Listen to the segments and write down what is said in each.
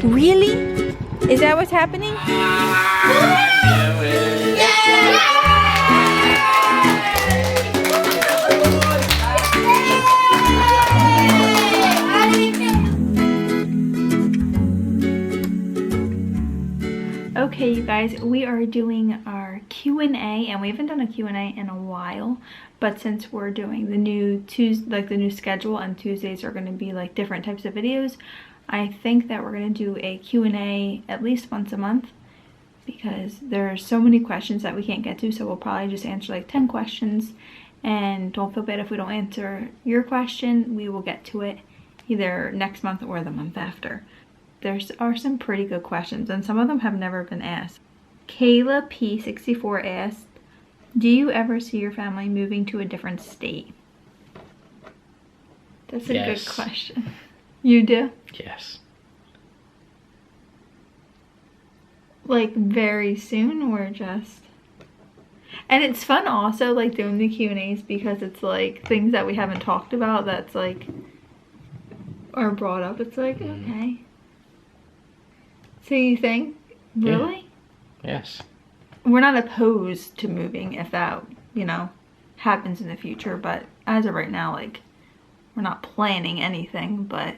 Really? Is that what's happening? Okay, you guys, we are doing our Q&A, and we haven't done a Q&A in a while, but since we're doing the new the new schedule, and Tuesdays are going to be like different types of videos, I think that we're going to do a Q&A at least once a month, because there are so many questions that we can't get to, so we'll probably just answer like 10 questions, and don't feel bad if we don't answer your question. We will get to it either next month or the month after. There are some pretty good questions, and some of them have never been asked. Kayla P64 asked, do you ever see your family moving to a different state? That's a good question. You do? Yes. Like very soon, or just... And it's fun also like doing the Q&As, because it's like things that we haven't talked about that's like are brought up. It's like, okay. So you think? Really? Yeah. Yes. We're not opposed to moving if that, you know, happens in the future, but as of right now, like, we're not planning anything, but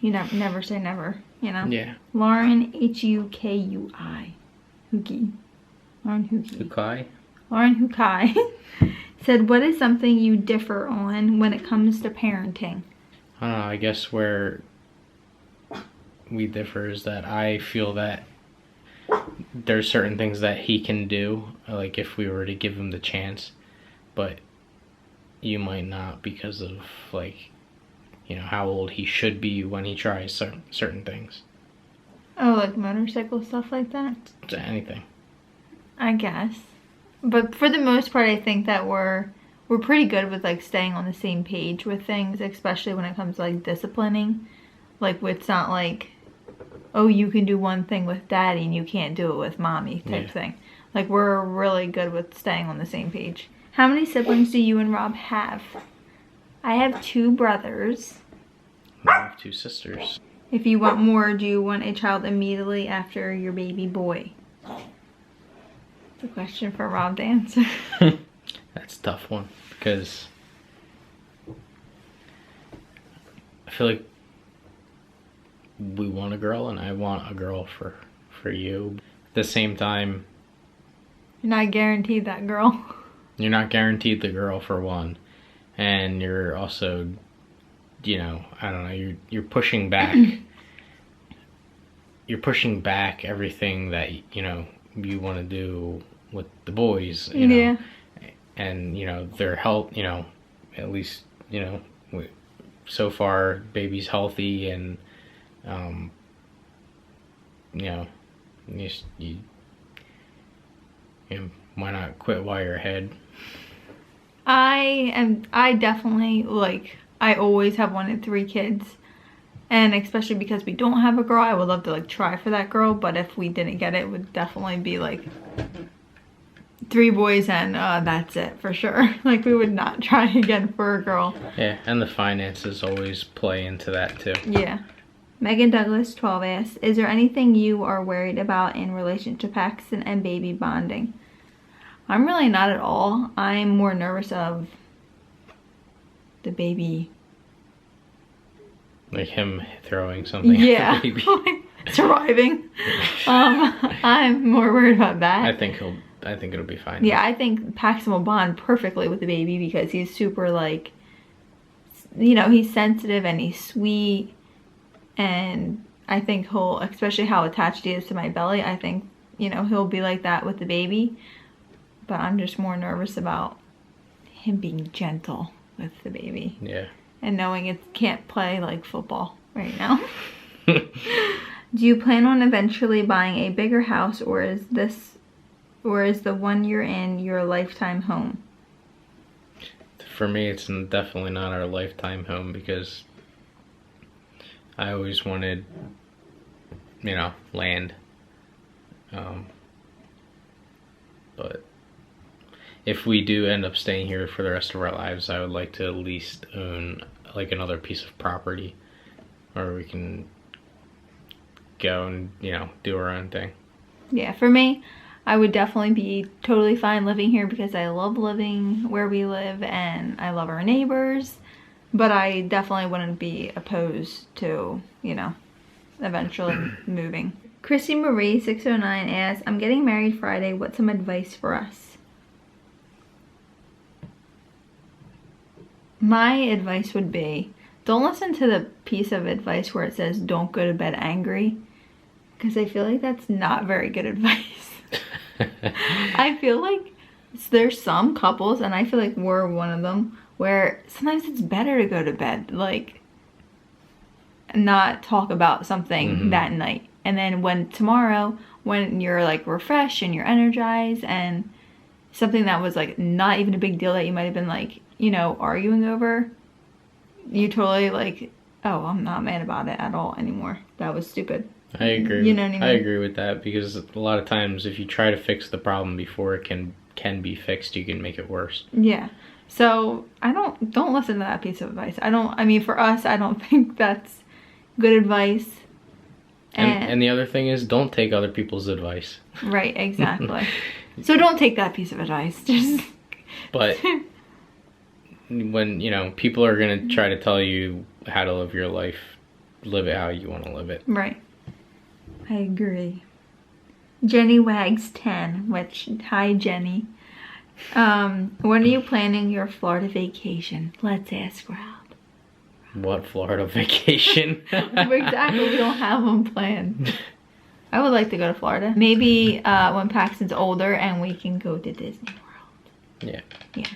you know, never say never, you know? Yeah. Lauren Hukui. Huki. Lauren Huki. Hukai? Lauren Hukai said, what is something you differ on when it comes to parenting? I don't know, I guess where we differ is that I feel that there's certain things that he can do, like if we were to give him the chance, but you might not, because of like, you know, how old he should be when he tries certain things. Oh, like motorcycle stuff like that? Anything. I guess. But for the most part, I think that we're pretty good with like staying on the same page with things, especially when it comes to like disciplining. Like, it's not like, oh, you can do one thing with daddy and you can't do it with mommy type thing. Like, we're really good with staying on the same page. How many siblings do you and Rob have? I have 2 brothers. I have 2 sisters. If you want more, do you want a child immediately after your baby boy? It's a question for Rob to answer. That's a tough one, because I feel like we want a girl, and I want a girl for you. At the same time, you're not guaranteed that girl. You're not guaranteed the girl, for one, and you're also, you know, I don't know, you're pushing back. You're pushing back everything that, you know, you want to do with the boys, you know. Yeah. And, you know, their health, you know, at least, you know, so far baby's healthy, and you know, you know, why not quit while you're ahead? I definitely, like, I always have wanted 3 kids, and especially because we don't have a girl, I would love to like try for that girl, but if we didn't get it, it would definitely be like 3 boys and that's it for sure. Like, we would not try again for a girl. Yeah, and the finances always play into that too. Yeah. Megan Douglas 12 asks, is there anything you are worried about in relation to Paxton and baby bonding? I'm really not at all. I'm more nervous of the baby. Like him throwing something yeah. at the baby. Surviving. I'm more worried about that. I think it'll be fine. Yeah, I think Paxton will bond perfectly with the baby, because he's super, like, you know, he's sensitive and he's sweet, and I think he'll, especially how attached he is to my belly, I think, you know, he'll be like that with the baby. But I'm just more nervous about him being gentle with the baby. Yeah. And knowing it can't play like football right now. Do you plan on eventually buying a bigger house, or is the one you're in your lifetime home? For me, it's definitely not our lifetime home, because I always wanted, you know, land. But if we do end up staying here for the rest of our lives, I would like to at least own like another piece of property, or we can go and, do our own thing. Yeah, for me, I would definitely be totally fine living here because I love living where we live and I love our neighbors. But I definitely wouldn't be opposed to, eventually moving. Chrissy Marie 609 asks, I'm getting married Friday. What's some advice for us? My advice would be, don't listen to the piece of advice where it says don't go to bed angry. Because I feel like that's not very good advice. I feel like there's some couples, and I feel like we're one of them, where sometimes it's better to go to bed, like, not talk about something that night. And then tomorrow, when you're like refreshed and you're energized and something that was like not even a big deal that you might have been like, arguing over, you totally like, oh, I'm not mad about it at all anymore. That was stupid. I agree. You know what I mean? I agree with that, because a lot of times if you try to fix the problem before it can be fixed, you can make it worse. Yeah. So don't listen to that piece of advice. For us, I don't think that's good advice. And the other thing is, don't take other people's advice. Right, exactly. So don't take that piece of advice. But when, people are going to try to tell you how to live your life, live it how you want to live it. Right. I agree. Jenny Wags 10, which, hi Jenny. When are you planning your Florida vacation? Let's ask Rob. What Florida vacation? Exactly, we don't have one planned. I would like to go to Florida. Maybe when Paxton's older and we can go to Disney World. Yeah. Yeah.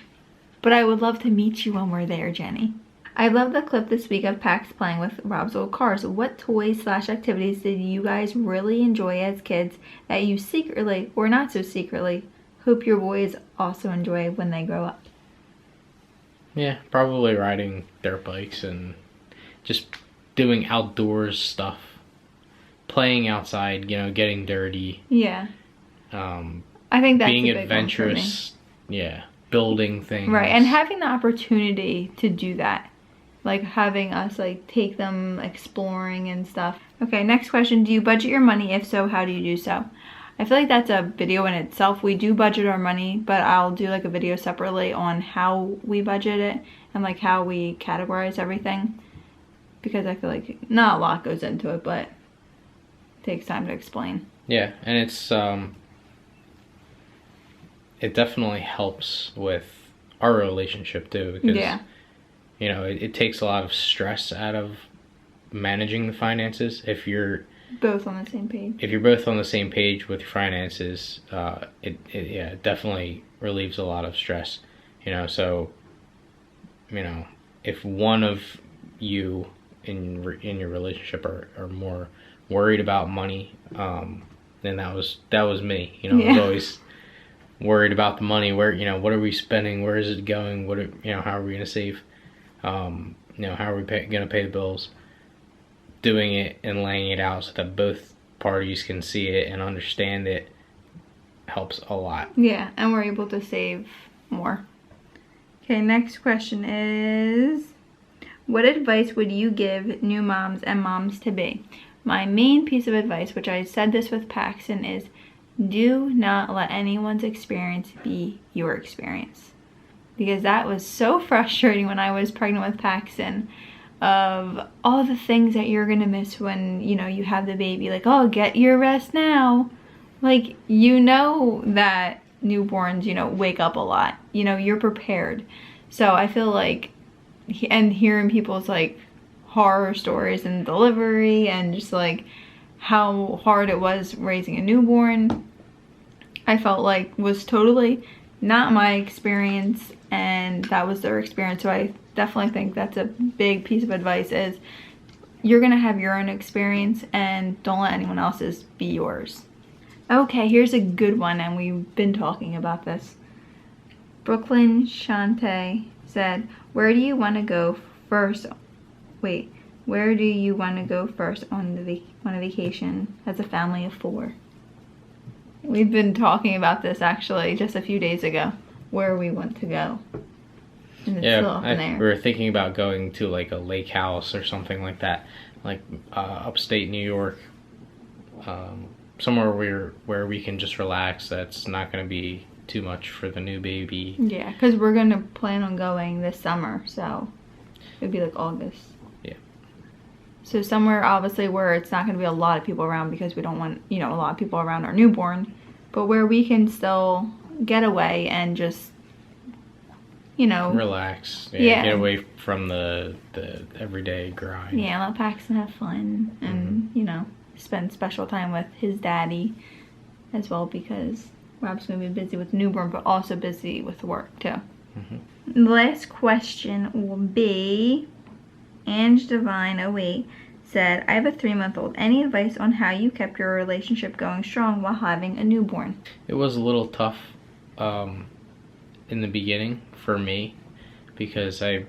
But I would love to meet you when we're there, Jenny. I love the clip this week of Pax playing with Rob's old cars. What toys/activities did you guys really enjoy as kids that you secretly, or not so secretly, hope your boys also enjoy when they grow up? Yeah, probably riding dirt bikes and just doing outdoors stuff. Playing outside, getting dirty. Yeah. I think that's being a big adventurous. Yeah. Building things. Right, and having the opportunity to do that. Like having us like take them exploring and stuff. Okay, next question. Do you budget your money? If so, how do you do so? I feel like that's a video in itself. We do budget our money, but I'll do like a video separately on how we budget it and like how we categorize everything. Because I feel like not a lot goes into it, but it takes time to explain. Yeah, and it's it definitely helps with our relationship too, because it takes a lot of stress out of managing the finances if you're both on the same page. If you're both on the same page with your finances, it definitely relieves a lot of stress. So if one of you in your relationship are more worried about money, then that was me. I was always worried about the money. Where what are we spending? Where is it going? How are we gonna save? How are we gonna pay the bills? Doing it and laying it out so that both parties can see it and understand it helps a lot. Yeah, and we're able to save more. Okay, next question is, what advice would you give new moms and moms to be? My main piece of advice, which I said this with Paxton, is do not let anyone's experience be your experience. Because that was so frustrating when I was pregnant with Paxton, of all the things that you're gonna miss when you have the baby. Like, oh, get your rest now. Like, that newborns wake up a lot. You're prepared. So I feel like, and hearing people's like horror stories and delivery and just like how hard it was raising a newborn, I felt like was totally not my experience, and that was their experience. So I definitely think that's a big piece of advice, is you're gonna have your own experience and don't let anyone else's be yours. Okay, here's a good one, and we've been talking about this. Brooklyn Shante said, where do you want to go first? Wait, where do you want to go first on a vacation as a family of 4? We've been talking about this actually just a few days ago, where we want to go. And it's still up in we there. were thinking about going to like a lake house or something like that, like upstate New York, somewhere where we can just relax. That's not going to be too much for the new baby. Yeah, because we're going to plan on going this summer, so it'd be like August. Yeah. So somewhere obviously where it's not going to be a lot of people around, because we don't want, you know, a lot of people around our newborn, but where we can still get away and just, you know, relax. Yeah. Get away from the everyday grind. Yeah, let Paxton have fun and, you know, spend special time with his daddy as well, because Rob's going to be busy with newborn, but also busy with work too. The last question will be, Ange Divine 08 said, I have a 3-month-old. Any advice on how you kept your relationship going strong while having a newborn? It was a little tough in the beginning for me, because I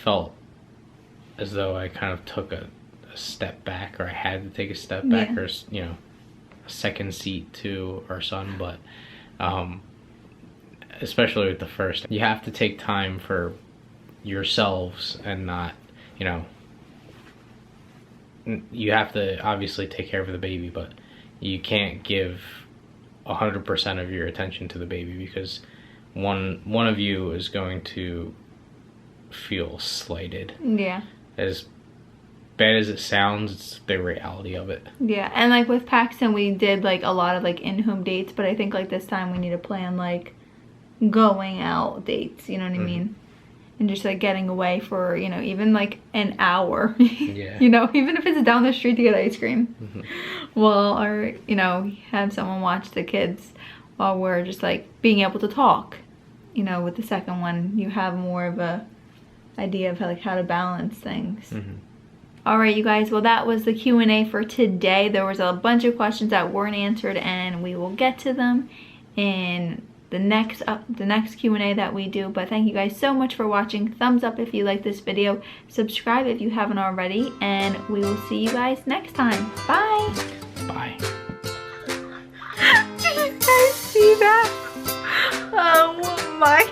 felt as though I kind of took a step back, or I had to take a step back, or, you know, a second seat to our son. But especially with the first, you have to take time for yourselves, and not, you know, you have to obviously take care of the baby, but you can't give 100% of your attention to the baby, because one of you is going to feel slighted. Yeah. As bad as it sounds, it's the reality of it. Yeah, and like with Paxton, we did like a lot of like in-home dates, but I think like this time we need to plan like going out dates, you know what I mean? And just like getting away for, you know, even like an hour. Yeah. You know, even if it's down the street to get ice cream. Well, or, you know, have someone watch the kids while we're just like being able to talk. You know, with the second one, you have more of a idea of how to balance things. All right, you guys, well, that was the Q&A for today. There was a bunch of questions that weren't answered, and we will get to them in the next Q&A that we do. But thank you guys so much for watching. Thumbs up if you like this video, subscribe if you haven't already, and we will see you guys next time. Bye. Bye. Did you guys see that? Oh my